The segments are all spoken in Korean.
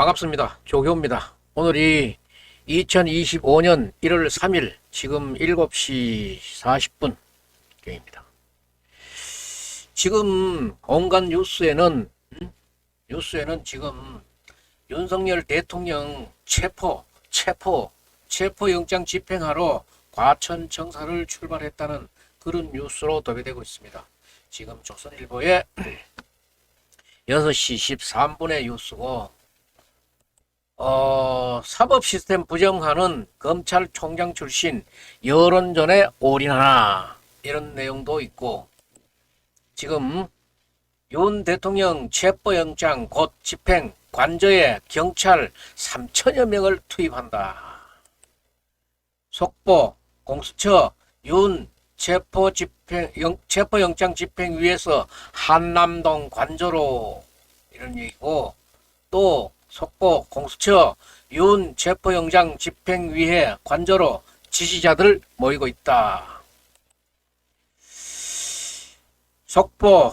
반갑습니다. 조교입니다. 오늘이 2025년 1월 3일 지금 7시 40분경입니다. 지금 온갖 뉴스에는 지금 윤석열 대통령 체포영장 집행하러 과천 청사를 출발했다는 그런 뉴스로 도배되고 있습니다. 지금 조선일보에 6시 13분의 뉴스고 사법 시스템 부정하는 검찰총장 출신 여론전에 올인하나 이런 내용도 있고, 지금 윤 대통령 체포영장 곧 집행 관저에 경찰 3천여 명을 투입한다. 속보 공수처 윤 체포영장 집행위에서 한남동 관저로 이런 얘기고, 또 속보 공수처 윤 체포영장 집행위해 관저로 지지자들 모이고 있다. 속보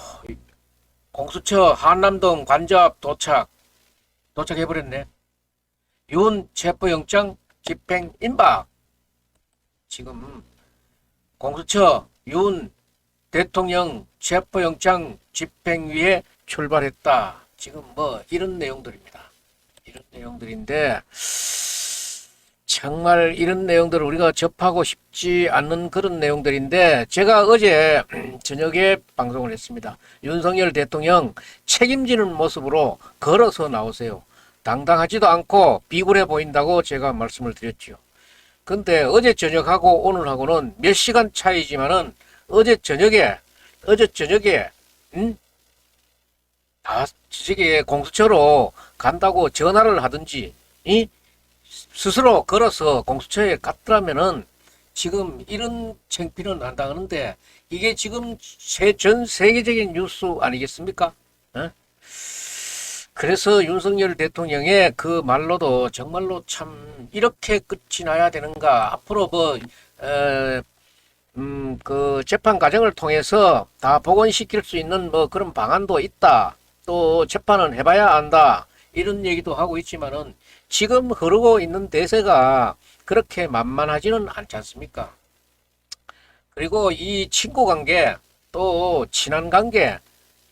공수처 한남동 관저 앞 도착해버렸네. 윤 체포영장 집행 임박. 지금 공수처 윤 대통령 체포영장 집행위에 출발했다. 지금 뭐 이런 내용들입니다. 이런 내용들인데, 정말 이런 내용들을 우리가 접하고 싶지 않는 그런 내용들인데, 제가 어제 저녁에 방송을 했습니다. 윤석열 대통령 책임지는 모습으로 걸어서 나오세요. 당당하지도 않고 비굴해 보인다고 제가 말씀을 드렸죠. 근데 어제 저녁하고 오늘하고는 몇 시간 차이지만은 어제 저녁에 저게 공수처로 간다고 전화를 하든지 스스로 걸어서 공수처에 갔더라면은 지금 이런 창피는 안 당하는데, 이게 지금 전 세계적인 뉴스 아니겠습니까? 그래서 윤석열 대통령의 그 말로도 정말로 참 이렇게 끝이 나야 되는가. 앞으로 그 재판 과정을 통해서 다 복원시킬 수 있는 그런 방안도 있다. 또 재판은 해봐야 안다. 이런 얘기도 하고 있지만은 지금 흐르고 있는 대세가 그렇게 만만하지는 않지 않습니까? 그리고 이 친구 관계, 또 친한 관계,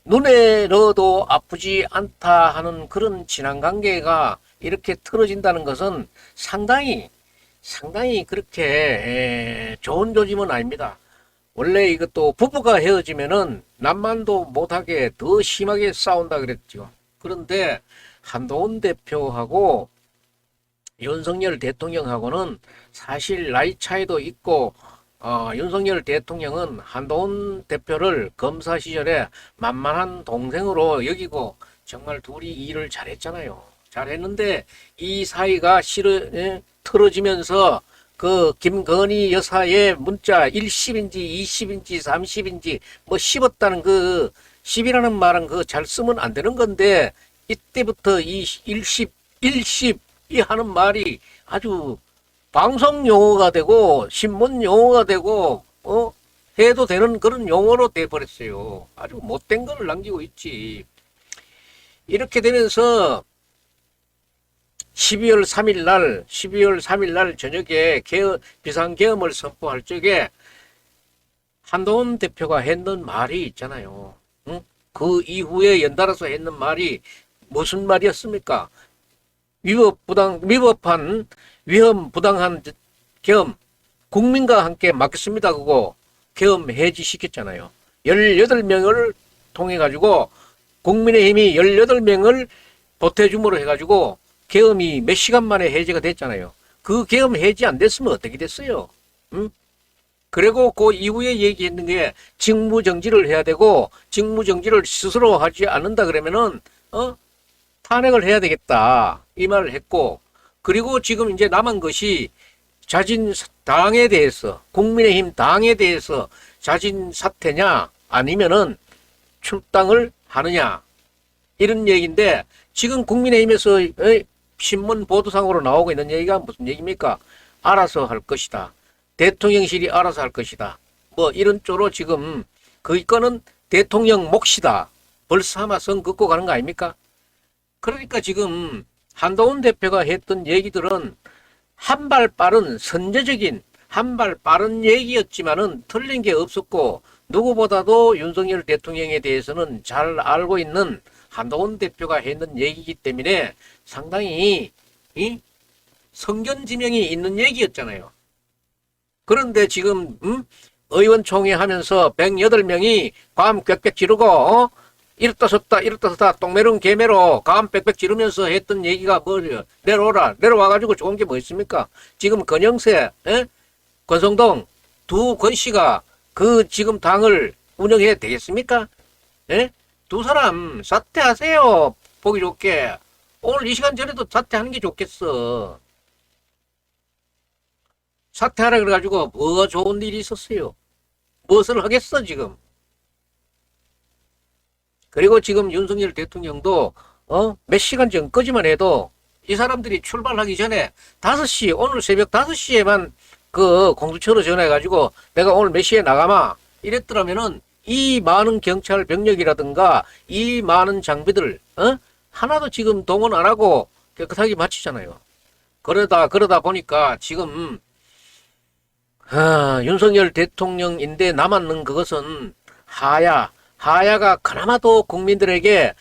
눈에 넣어도 아프지 않다 하는 그런 친한 관계가 이렇게 틀어진다는 것은 상당히 그렇게 좋은 조짐은 아닙니다. 원래 이것도 부부가 헤어지면은 남만도 못하게 더 심하게 싸운다 그랬죠. 그런데 한동훈 대표하고 윤석열 대통령하고는 사실 나이 차이도 있고, 윤석열 대통령은 한동훈 대표를 검사 시절에 만만한 동생으로 여기고 정말 둘이 일을 잘했잖아요. 잘했는데 이 사이가 틀어지면서 그 김건희 여사의 문자 1십인지 20인지 30인지 씹었다는 그 10이라는 말은 잘 쓰면 안 되는 건데, 이때부터 이 일십 이 하는 말이 아주 방송 용어가 되고 신문 용어가 되고 해도 되는 그런 용어로 돼 버렸어요. 아주 못된 걸 남기고 있지. 이렇게 되면서 12월 3일 날 저녁에 비상계엄을 선포할 적에 한동훈 대표가 했는 말이 있잖아요. 그 이후에 연달아서 했는 말이 무슨 말이었습니까? 위험부당한 계엄 국민과 함께 막겠습니다. 그거 계엄 해지시켰잖아요. 18명을 통해 가지고 국민의힘이 18명을 보태줌으로 해가지고 계엄이 몇 시간 만에 해제가 됐잖아요. 그 계엄 해제 안 됐으면 어떻게 됐어요? 그리고 그 이후에 얘기했는 게 직무정지를 해야 되고, 직무정지를 스스로 하지 않는다 그러면은 탄핵을 해야 되겠다 이 말을 했고, 그리고 지금 이제 남은 것이 자진 당에 대해서, 국민의힘 당에 대해서 자진 사퇴냐 아니면은 출당을 하느냐 이런 얘기인데, 지금 국민의힘에서 신문 보도상으로 나오고 있는 얘기가 무슨 얘기입니까? 알아서 할 것이다. 대통령실이 알아서 할 것이다. 이런 쪽으로 지금 거는 대통령 몫이다. 벌써 아마 선 긋고 가는 거 아닙니까? 그러니까 지금 한동훈 대표가 했던 얘기들은 한 발 빠른 선제적인 한 발 빠른 얘기였지만은 틀린 게 없었고 누구보다도 윤석열 대통령에 대해서는 잘 알고 있는 한동훈 대표가 했는 얘기이기 때문에 상당히 성견지명이 있는 얘기였잖아요. 그런데 지금 의원총회 하면서 108명이 감 꽥꽥 지르고 이렇다 섰다 똥매름 개매로 감 빽빽 지르면서 했던 얘기가 뭐예요? 내려와가지고 좋은 게 뭐 있습니까? 지금 권영세, 권성동 두 권씨가 그 지금 당을 운영해야 되겠습니까? 두 사람 사퇴하세요. 보기 좋게. 오늘 이 시간 전에도 사퇴하는 게 좋겠어. 사퇴하라 그래가지고 뭐 좋은 일이 있었어요. 무엇을 하겠어 지금. 그리고 지금 윤석열 대통령도 몇 시간 전까지만 해도 이 사람들이 출발하기 전에 5시 오늘 새벽 5시에만 그 공수처로 전화해가지고 내가 오늘 몇 시에 나가마 이랬더라면은 이 많은 경찰 병력이라든가 이 많은 장비들 하나도 지금 동원 안 하고 깨끗하게 마치잖아요. 그러다 보니까 지금 윤석열 대통령인데 남았는 그것은 하야가 그나마도 국민들에게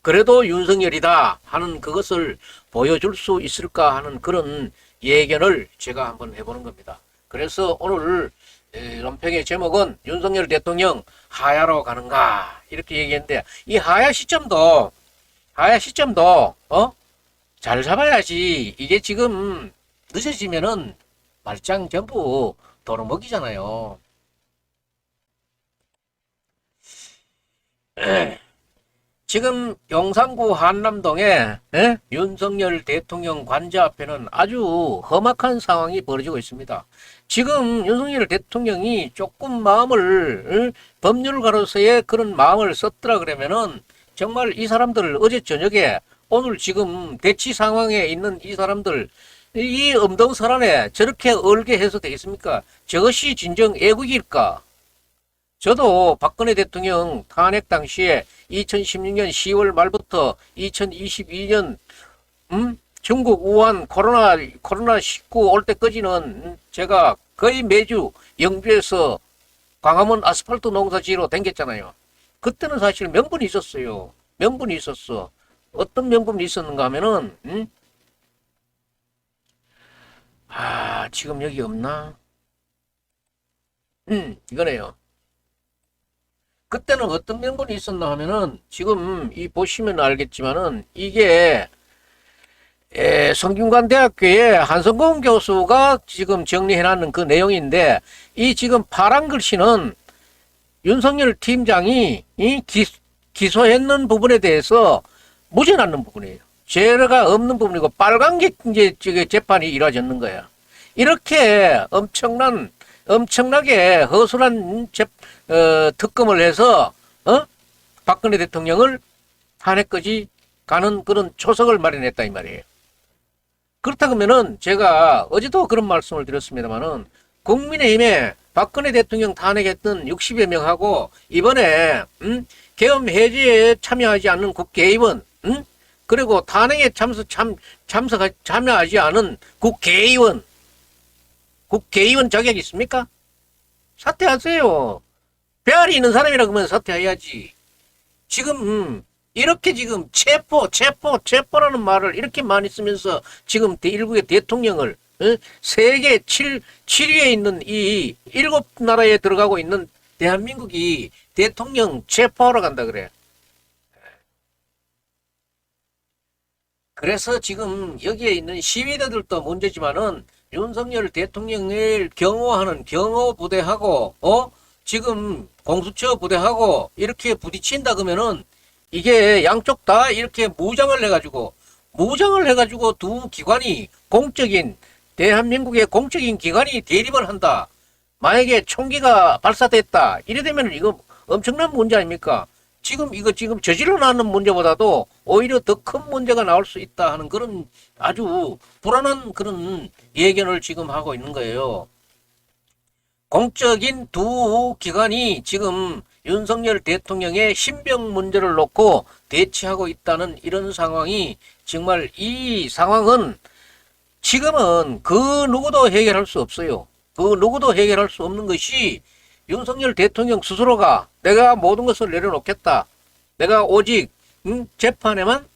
그래도 윤석열이다 하는 그것을 보여줄 수 있을까 하는 그런 예견을 제가 한번 해보는 겁니다. 그래서 오늘 논평의 제목은 윤석열 대통령 하야로 가는가 이렇게 얘기했는데 이 하야 시점도 잘 잡아야지. 이게 지금 늦어지면은 말짱 전부 도루묵이잖아요. 지금 용산구 한남동에 윤석열 대통령 관저 앞에는 아주 험악한 상황이 벌어지고 있습니다. 지금 윤석열 대통령이 조금 마음을 법률가로서의 그런 마음을 썼더라 그러면은 정말 이 사람들 어제 저녁에 오늘 지금 대치 상황에 있는 이 사람들 이 엄동설안에 저렇게 얼게 해서 되겠습니까? 저것이 진정 애국일까? 저도 박근혜 대통령 탄핵 당시에 2016년 10월 말부터 2022년 중국 우한 코로나19 올 때까지는 제가 거의 매주 영주에서 광화문 아스팔트 농사지로 댕겼잖아요. 그때는 사실 명분이 있었어요. 명분이 있었어. 어떤 명분이 있었는가 하면은 지금 여기 없나? 이거네요. 그때는 어떤 명분이 있었나 하면은 지금 이 보시면 알겠지만은 이게 성균관대학교의 한성공 교수가 지금 정리해놨는 그 내용인데 이 지금 파란 글씨는 윤석열 팀장이 기소했는 부분에 대해서 무죄 났는 부분이에요. 죄가 없는 부분이고 빨간 게 이제 재판이 이루어졌는 거야. 이렇게 엄청나게 허술한 특검을 해서 박근혜 대통령을 탄핵까지 가는 그런 초석을 마련했다 이 말이에요. 그렇다 그러면은 제가 어제도 그런 말씀을 드렸습니다만은 국민의힘에 박근혜 대통령 탄핵했던 60여 명하고 이번에 계엄 해제에 참여하지 않는 국회의원 그리고 탄핵에 참여하지 않은 국회의원 자격 있습니까? 사퇴하세요. 배알이 있는 사람이라 그러면 사퇴해야지. 지금 이렇게 지금 체포라는 말을 이렇게 많이 쓰면서 지금 일국의 대통령을 세계 7위에 있는 이 7나라에 들어가고 있는 대한민국이 대통령 체포하러 간다 그래. 그래서 지금 여기에 있는 시위대들도 문제지만은 윤석열 대통령을 경호하는 경호부대하고 지금 공수처 부대하고 이렇게 부딪힌다 그러면은 이게 양쪽 다 이렇게 무장을 해가지고 두 기관이 대한민국의 공적인 기관이 대립을 한다. 만약에 총기가 발사됐다. 이래 되면 이거 엄청난 문제 아닙니까? 지금 저질러 나는 문제보다도 오히려 더 큰 문제가 나올 수 있다 하는 그런 아주 불안한 그런 예견을 지금 하고 있는 거예요. 공적인 두 기관이 지금 윤석열 대통령의 신병 문제를 놓고 대치하고 있다는 이런 상황이 정말 이 상황은 지금은 그 누구도 해결할 수 없어요. 그 누구도 해결할 수 없는 것이 윤석열 대통령 스스로가 내가 모든 것을 내려놓겠다. 내가 오직 재판에만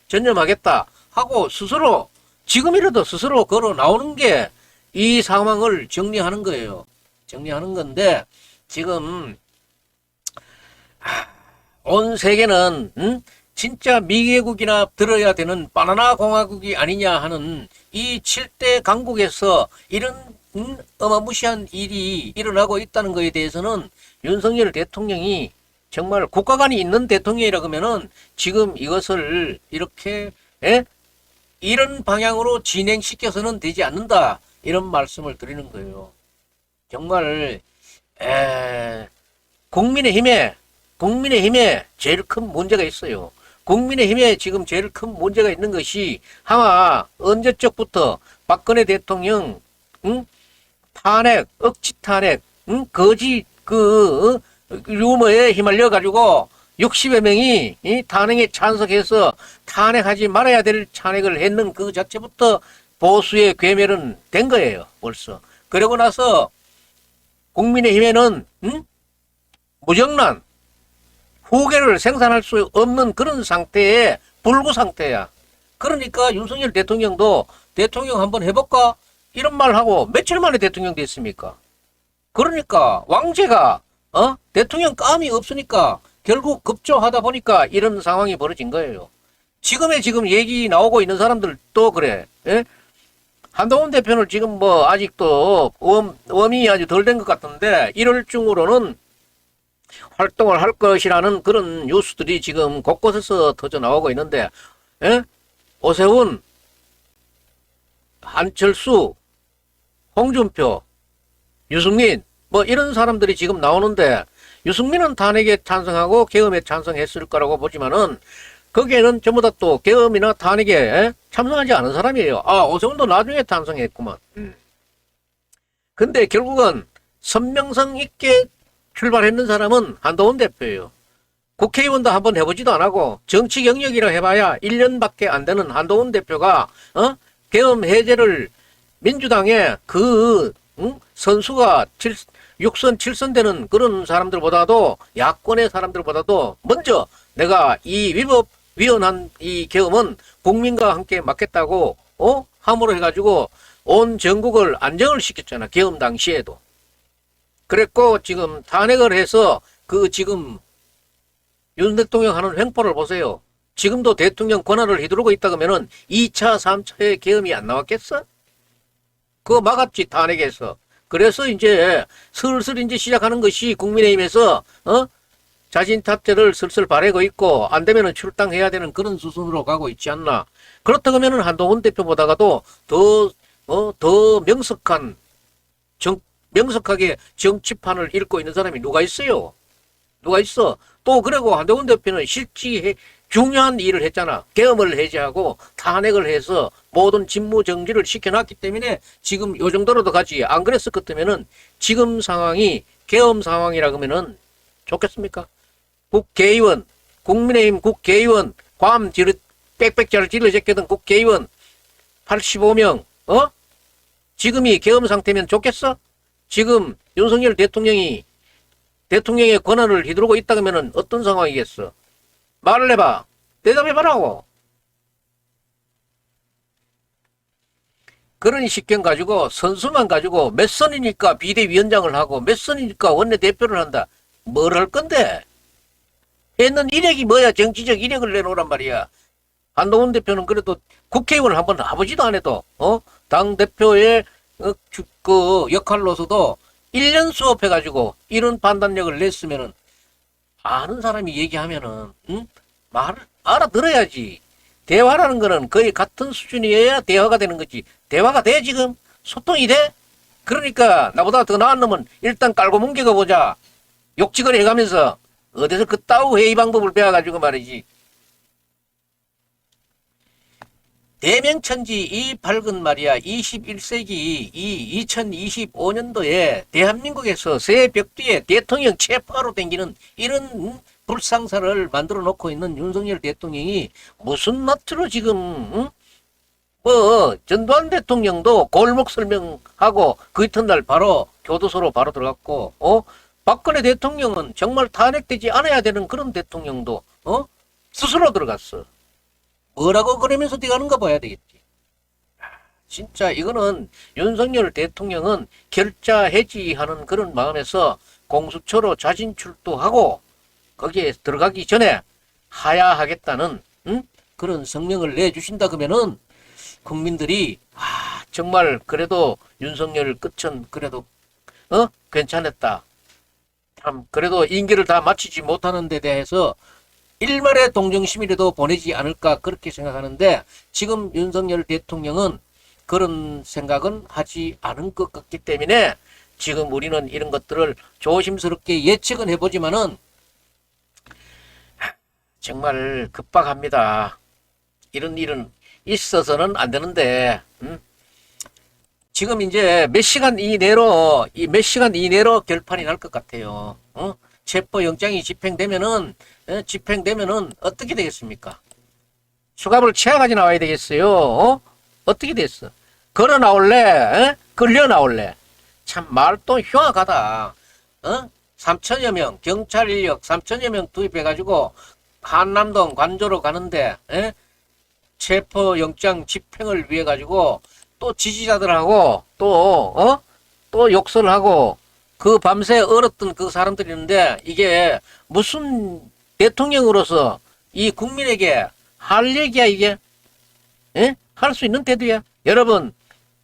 전념하겠다 하고 스스로 지금이라도 스스로 걸어 나오는 게 이 상황을 정리하는 거예요. 정리하는 건데 지금 온 세계는 진짜 미개국이나 들어야 되는 바나나 공화국이 아니냐 하는 이 7대 강국에서 이런 어마무시한 일이 일어나고 있다는 것에 대해서는 윤석열 대통령이 정말 국가관이 있는 대통령이라 그러면은 지금 이것을 이렇게 이런 방향으로 진행시켜서는 되지 않는다. 이런 말씀을 드리는 거예요. 정말 국민의힘에 제일 큰 문제가 있어요. 국민의힘에 지금 제일 큰 문제가 있는 것이 아마 언제적부터 박근혜 대통령 탄핵, 억지 탄핵, 거짓 루머에 휘말려 가지고 60여 명이 이 탄핵에 찬성해서 탄핵하지 말아야 될 탄핵을 했는 그 자체부터 보수의 괴멸은 된 거예요. 벌써. 그러고 나서 국민의힘에는 무정란 후계를 생산할 수 없는 그런 상태에 불구 상태야. 그러니까 윤석열 대통령도 대통령 한번 해볼까? 이런 말하고 며칠 만에 대통령 됐습니까? 그러니까 왕제가 대통령 감이 없으니까 결국 급조하다 보니까 이런 상황이 벌어진 거예요. 지금 얘기 나오고 있는 사람들도 그래. 예? 한동훈 대표는 지금 뭐 아직도 웜이 아주 덜 된 것 같은데 1월 중으로는 활동을 할 것이라는 그런 뉴스들이 지금 곳곳에서 터져 나오고 있는데, 오세훈, 한철수, 홍준표, 유승민 뭐 이런 사람들이 지금 나오는데 유승민은 탄핵에 찬성하고 계엄에 찬성했을 거라고 보지만은 거기에는 전부 다 또 계엄이나 탄핵에 참석하지 않은 사람이에요. 오세훈도 나중에 찬성했구만. 근데 결국은 선명성 있게 출발했는 사람은 한동훈 대표예요. 국회의원도 한번 해보지도 안 하고 정치 경력이라 해봐야 1년밖에 안 되는 한동훈 대표가 계엄 해제를 민주당의 선수가 6선 7선 되는 그런 사람들보다도 야권의 사람들보다도 먼저 내가 이 위헌한 이 계엄은 국민과 함께 막겠다고 함으로 해가지고 온 전국을 안정을 시켰잖아. 계엄 당시에도. 그랬고 지금 탄핵을 해서 지금 윤 대통령 하는 횡포를 보세요. 지금도 대통령 권한을 휘두르고 있다 그러면은 2차, 3차의 계엄이 안 나왔겠어? 그거 막았지, 탄핵에서. 그래서 이제 슬슬 이제 시작하는 것이 국민의힘에서 자진 탑재를 슬슬 바라고 있고 안 되면은 출당해야 되는 그런 수순으로 가고 있지 않나. 그렇다 그러면은 한동훈 대표보다가도 더 명석하게 정치판을 읽고 있는 사람이 누가 있어요? 누가 있어? 또 그리고 한동훈 대표는 실제 중요한 일을 했잖아. 계엄을 해제하고 탄핵을 해서 모든 직무 정지를 시켜놨기 때문에 지금 요 정도로도 가지. 안 그랬을 것 같으면은 지금 상황이 계엄 상황이라 그러면은 좋겠습니까? 국회의원, 국민의힘 국회의원, 빽빽자를 질러제끼던 국회의원 85명, 지금이 계엄 상태면 좋겠어? 지금 윤석열 대통령의 권한을 휘두르고 있다 그러면은 어떤 상황이겠어? 말을 해봐. 대답해봐라고. 그런 식견 가지고 선수만 가지고 몇 선이니까 비대위원장을 하고 몇 선이니까 원내대표를 한다. 뭘 할 건데? 했는 이력이 뭐야? 정치적 이력을 내놓으란 말이야. 한동훈 대표는 그래도 국회의원을 한번 해보지도 안 해도 당대표의 그 역할로서도 1년 수업해가지고 이런 판단력을 냈으면은 아는 사람이 얘기하면은 말을 알아들어야지. 대화라는 거는 거의 같은 수준이어야 대화가 되는 거지. 대화가 돼 지금? 소통이 돼? 그러니까 나보다 더 나은 놈은 일단 깔고 뭉개고 보자. 욕지거리 해가면서 어디서 그따위 회의 방법을 배워가지고 말이지. 대명천지 이 밝은 말이야. 21세기 이 2025년도에 대한민국에서 새 벽 뒤에 대통령 체포하러 댕기는 이런 불상사를 만들어 놓고 있는 윤석열 대통령이 무슨 낯으로 지금 응? 뭐 전두환 대통령도 골목 설명하고 그 이튿날 바로 교도소로 바로 들어갔고 박근혜 대통령은 정말 탄핵되지 않아야 되는 그런 대통령도 스스로 들어갔어. 뭐라고 그러면서 들어가는가 봐야 되겠지. 진짜 이거는 윤석열 대통령은 결자 해지하는 그런 마음에서 공수처로 자진 출두하고 거기에 들어가기 전에 하야하겠다는 그런 성명을 내주신다 그러면은 국민들이 정말 그래도 윤석열 끝은 그래도 괜찮았다. 참 그래도 임기를 다 마치지 못하는 데 대해서 일말의 동정심이라도 보내지 않을까 그렇게 생각하는데 지금 윤석열 대통령은 그런 생각은 하지 않은 것 같기 때문에 지금 우리는 이런 것들을 조심스럽게 예측은 해보지만은 정말 급박합니다. 이런 일은 있어서는 안 되는데 지금 이제 몇 시간 이내로 결판이 날 것 같아요. 체포영장이 집행되면은 어떻게 되겠습니까? 수갑을 채워가지고 나와야 되겠어요. 어떻게 됐어? 걸어 나올래? 끌려 나올래? 참 말도 흉악하다. 3천여 명 경찰 인력 3천여 명 투입해가지고 한남동 관저로 가는데 체포영장 집행을 위해 가지고 또 지지자들하고 또 욕설하고 그 밤새 얼었던 그 사람들이 있는데 이게 무슨 대통령으로서 이 국민에게 할 얘기야 이게? 할 수 있는 태도야? 여러분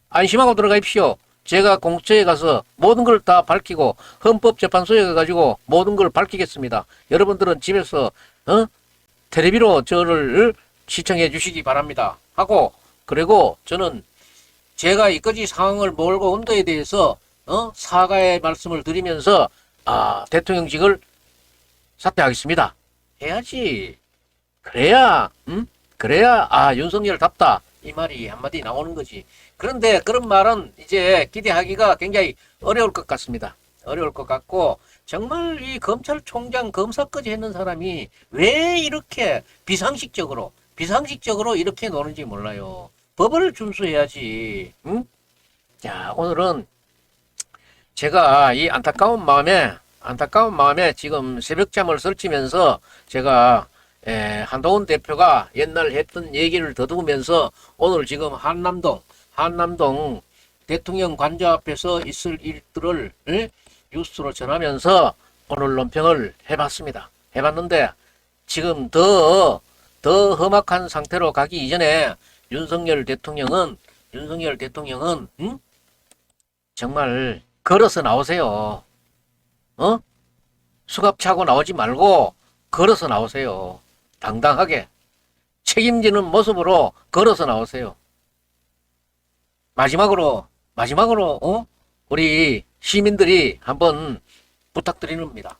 안심하고 들어가십시오. 제가 공처에 가서 모든 걸 다 밝히고 헌법재판소에 가가지고 모든 걸 밝히겠습니다. 여러분들은 집에서 텔레비로 저를 시청해 주시기 바랍니다. 하고 그리고 저는 제가 이까지 상황을 몰고 온 데에 대해서 사과의 말씀을 드리면서 대통령직을 사퇴하겠습니다. 해야지. 그래야 윤석열답다 이 말이 한마디 나오는 거지. 그런데 그런 말은 이제 기대하기가 굉장히 어려울 것 같습니다. 어려울 것 같고 정말 이 검찰총장 검사까지 했는 사람이 왜 이렇게 비상식적으로 이렇게 노는지 몰라요. 법을 준수해야지. 응? 자, 오늘은 제가 이 안타까운 마음에 지금 새벽잠을 설치면서 제가 한동훈 대표가 옛날 했던 얘기를 더듬으면서 오늘 지금 한남동 대통령 관저 앞에서 있을 일들을 뉴스로 전하면서 오늘 논평을 해봤는데 지금 더 험악한 상태로 가기 이전에 윤석열 대통령은 정말 걸어서 나오세요. 수갑 차고 나오지 말고 걸어서 나오세요. 당당하게 책임지는 모습으로 걸어서 나오세요. 마지막으로 우리 시민들이 한번 부탁드립니다.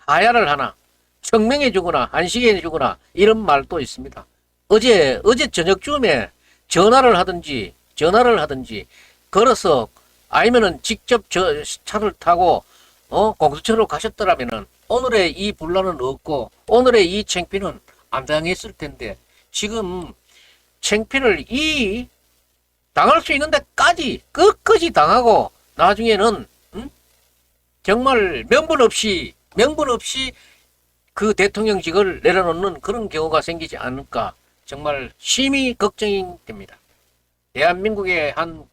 하야를 하나 청명해 주거나 안식해 주거나 이런 말도 있습니다. 어제 저녁쯤에 전화를 하든지 걸어서 아니면은 직접 차를 타고 공수처로 가셨더라면은 오늘의 이 분란은 없고 오늘의 이 창피는 안 당했을 텐데 지금 창피를 당할 수 있는 데까지 끝까지 당하고 나중에는 정말 명분 없이 그 대통령직을 내려놓는 그런 경우가 생기지 않을까 정말 심히 걱정이 됩니다. 대한민국의 한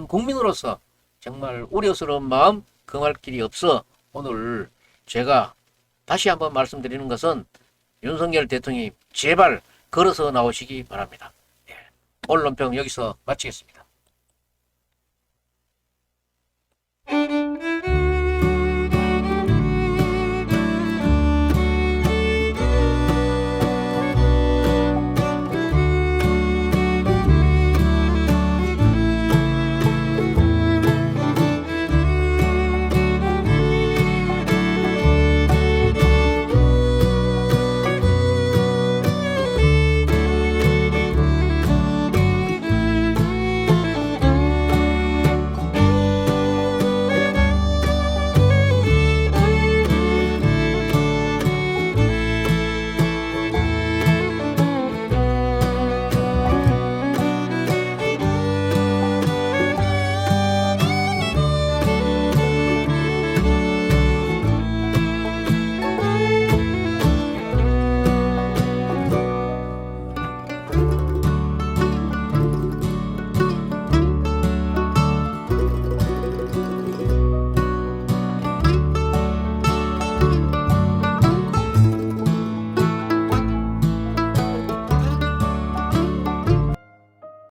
국민으로서 정말 우려스러운 마음 금할 길이 없어 오늘 제가 다시 한번 말씀드리는 것은 윤석열 대통령님 제발 걸어서 나오시기 바랍니다. 오늘 논평 여기서 마치겠습니다.